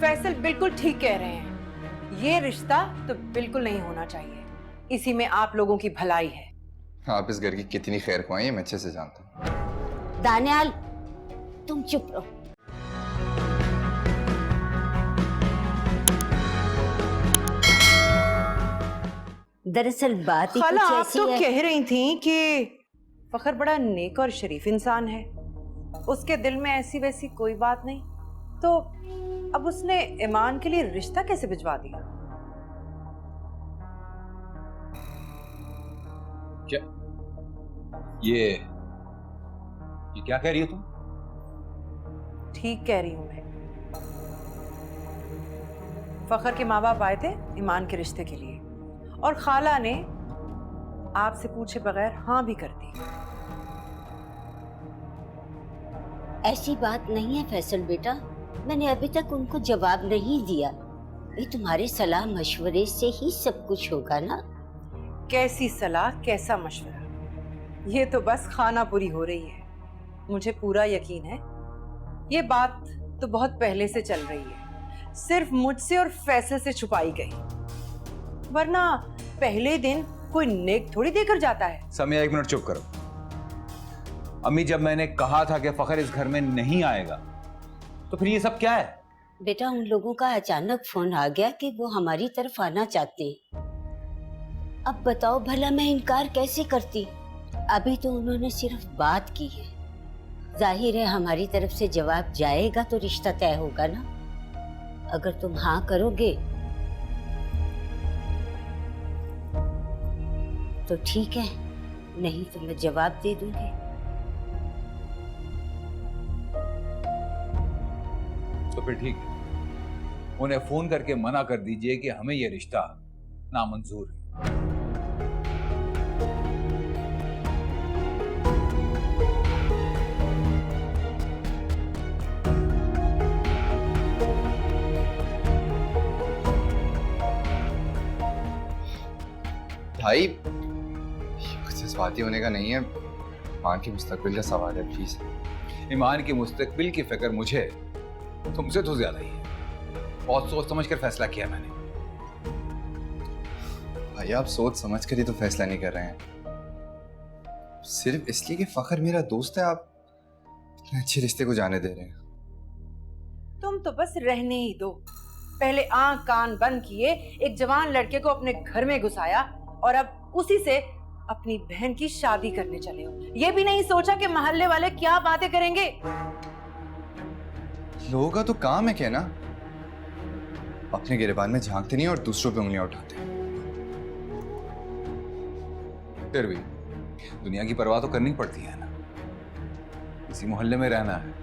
फैसल बिल्कुल ठीक कह रहे हैं। ये रिश्ता तो बिल्कुल नहीं होना चाहिए। इसी में आप लोगों की भलाई है। आप इस घर की कितनी खैर ख्वाही है मैं अच्छे से जानता हूँ। दानियाल, तुम चुप रहो। दरअसल बात ही खाला, कुछ आप ऐसी तो है। कह रही थी कि फखर बड़ा नेक और शरीफ इंसान है, उसके दिल में ऐसी वैसी कोई बात नहीं, तो अब उसने ईमान के लिए रिश्ता कैसे भिजवा दिया? क्या ये क्या कह रही हो तुम? ठीक कह रही हूं मैं। फखर के माँ बाप आए थे ईमान के रिश्ते के लिए और खाला ने आपसे पूछे बगैर हाँ भी कर दी। ऐसी बात नहीं है फैसल बेटा, मैंने अभी तक उनको जवाब नहीं दिया। ये तुम्हारे सलाह मशवरे से ही सब कुछ होगा ना। कैसी सलाह, कैसा मशवरा, ये तो बस खाना पूरी हो रही है। मुझे पूरा यकीन है ये बात तो बहुत पहले से चल रही है, सिर्फ मुझसे और फैसल से छुपाई गई, वरना पहले दिन कोई नेक थोड़ी देकर जाता है। समय, एक मिनट चुप करो। अम्मी, जब मैंने कहा था कि फखर इस घर में नहीं आएगा तो फिर ये सब क्या है? बेटा, उन लोगों का अचानक फोन आ गया कि वो हमारी तरफ आना चाहते हैं। अब बताओ भला मैं इनकार कैसे करती। अभी तो उन्होंने सिर्फ बात की है। जाहिर है हमारी तरफ से जवाब जाएगा तो रिश्ता तय होगा ना। अगर तुम हाँ करोगे तो ठीक है, नहीं तो मैं जवाब दे दूंगी। तो फिर ठीक है, उन्हें फोन करके मना कर दीजिए कि हमें यह रिश्ता नामंजूर है। भाई कुछ जज्बाती होने का नहीं है, मां के मुस्तकबिल का सवाल है, प्लीज। ईमान के मुस्तकबिल की फिक्र मुझे तुमसे तो ज्यादा ही है। बहुत सोच समझ कर फैसला किया मैंने। भाई आप सोच समझ कर ही तो फैसला नहीं कर रहे हैं, सिर्फ इसलिए कि फखर मेरा दोस्त है आप इतने अच्छे रिश्ते को जाने दे रहे हैं। तुम तो बस रहने ही दो। पहले आंख कान बंद किए एक जवान लड़के को अपने घर में घुसाया और अब उसी से अपनी बहन की शादी करने चले हो। ये भी नहीं सोचा कि मोहल्ले वाले क्या बातें करेंगे। लोगों का तो काम है कहना, अपने गिरेबान में झांकते नहीं और दूसरों पे उंगलियां उठाते। फिर भी दुनिया की परवाह तो करनी पड़ती है ना। इसी मोहल्ले में रहना है,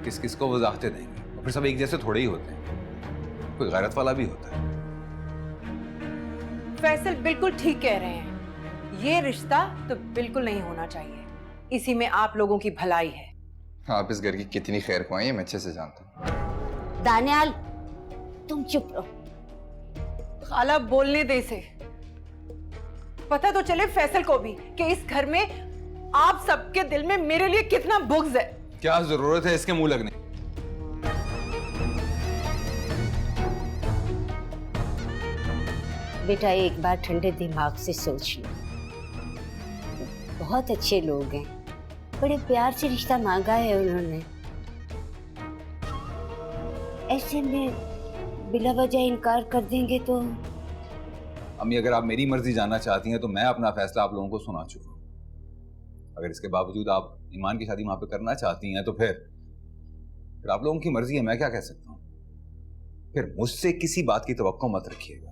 किस किस को वजाहते देंगे, और फिर सब एक जैसे थोड़े ही होते हैं, कोई गैरत वाला भी होता है। फैसल बिल्कुल ठीक कह रहे हैं, ये रिश्ता तो बिल्कुल नहीं होना चाहिए। इसी में आप लोगों की भलाई है। आप इस घर की कितनी खैर ख्वाही है मैं अच्छे से जानता हूँ। दानियाल, तुम चुप रहो। खाला, बोलने दे इसे, पता तो चले फैसल को भी कि इस घर में आप सबके दिल में मेरे लिए कितना बुग़्ज़ है। क्या जरूरत है इसके मुंह लगने? बेटा, एक बार ठंडे दिमाग से सोच लो। बहुत अच्छे लोग हैं, बड़े प्यार से रिश्ता मांगा है उन्होंने। ऐसे में बिला वजह इनकार कर देंगे तो? अम्मी, अगर आप मेरी मर्जी जानना चाहती हैं तो मैं अपना फैसला आप लोगों को सुना चुका हूं। अगर इसके बावजूद आप ईमान की शादी वहां पे करना चाहती हैं तो फिर आप लोगों की मर्जी है, मैं क्या कह सकता हूं। फिर मुझसे किसी बात की तवक्को मत रखिएगा।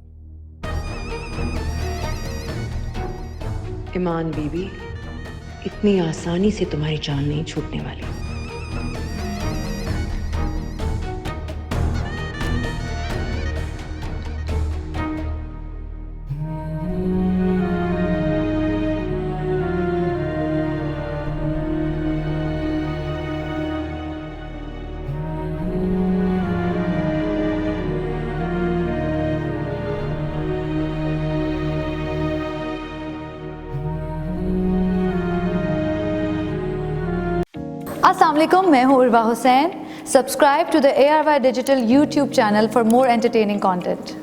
ईमान बीबी, इतनी आसानी से तुम्हारी जान नहीं छूटने वाली। अस्सलाम वालेकुम, मैं हूँ Urwa Hussain. Subscribe to the ARY Digital YouTube channel for more entertaining content.